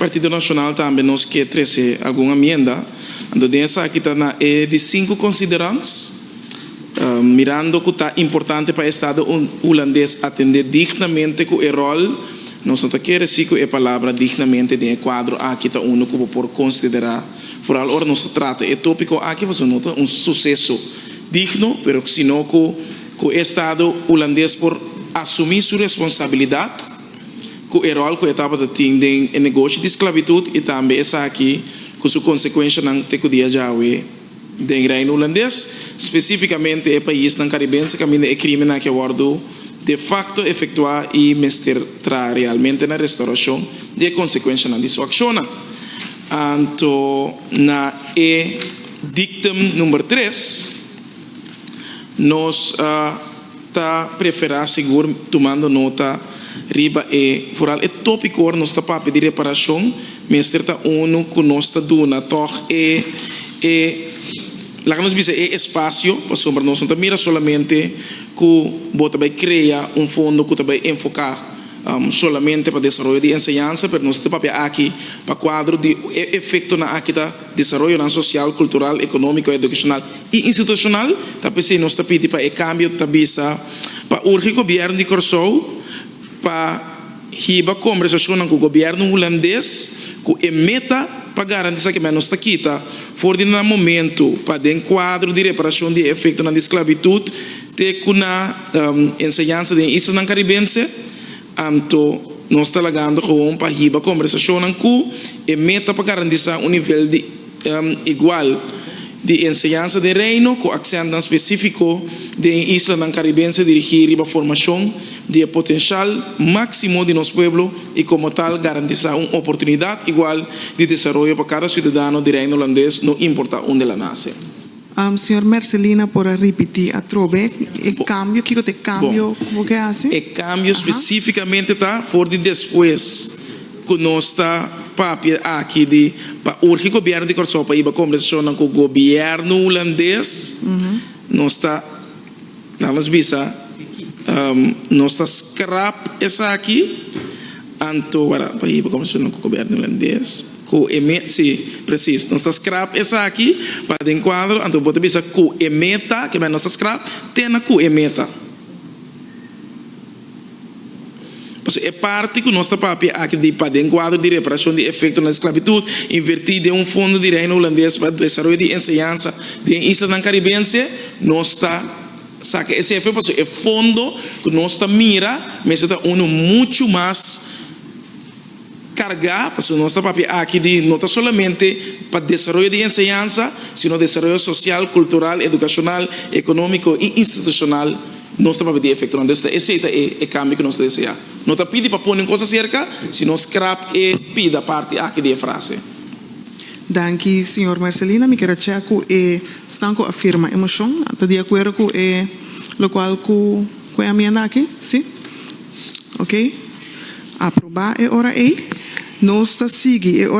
Partido Nacional também nos quer trazer alguma emenda. Então, dessa aqui está de 5 considerantes, mirando que está importante para o Estado holandês atender dignamente com o rol. Nós não queremos que a palavra dignamente de quadro aqui está que por considerar. Por algo nós trata o tópico aqui você nota sucesso digno, pero sino que o Estado holandês por assumir sua responsabilidade, com o rol que a etapa de tem em negócio de esclavitud e também essa aqui com sua consequência não tem que dia já do reino holandês, especificamente o país no Caribe, que é crime que abordo de facto efetuar e mostrar realmente na restauração de consequência de sua ação. Então, na dictum número 3, nós preferimos seguro tomando nota riba foral é tópico nós está para pedir reparação, mas está que nós está dando lá que nós dizer espaço para sombra nós não mira solamente que bota vai criar fundo que vai enfocar solamente para desenvolvimento de enseñanza, mas nós está aqui para quadro de efeito na aqui da desenvolvimento social, cultural, econômico, educacional e institucional. Tá pensando nós está pedindo para cambio tabisa para o governo de Corsou para riba conversação com o governo holandês que meta para garantir que menos está quita for de no momento para den quadro de reparação de efeito na esclavitud te kuna enseñanza de Isla Caribense anto nós está lagando com para riba conversação com meta para garantir nível de igual de enseñanza de reino com accento específico de Isla Caribense dirigir a formação de potencial máximo de nosso pueblo e como tal garantizar uma oportunidade igual de desenvolvimento para cada cidadão de reino holandês, não importa onde ela nasce. Senhor Marcelina, por repetir a trobe, o cambio, que te cambio, como que hace? O cambio especificamente está for de depois que nós está papel aqui de para o governo de Corsou para ir para conversação com o governo holandês, nós está nós visa nós está scrap essa aqui anto para ir para conversação com o governo holandês com sim, preciso nós está scrap essa aqui para de enquadro anto bota visa com emeta que mais nós está scrap tem na com emeta. É parte que nós está aqui de enquadro de reparação de efeito na esclavitud, invertir de fundo de reino holandês para o desenvolvimento de enseñanza de Isla Caribense, nós está saca esse efeito é fundo que nós está mira, mas está muito mais cargar, porque nós está aqui de não está solamente para desenvolvimento de enseñanza, sino desenvolvimento social, cultural, educacional, econômico e institucional. Nós estamos a pedir efeito, não esse é o cambio que nós desejamos. Não está pedindo para pôr em coisa cerca, se nós scrap e pida a parte aqui de frase. Danke, senhor Marcelina. Me quero dizer que estão com a firma emoção, está de acordo com o qual com a minha aqui, sim? Ok? Aprovar é hora aí. Nós está seguindo é hora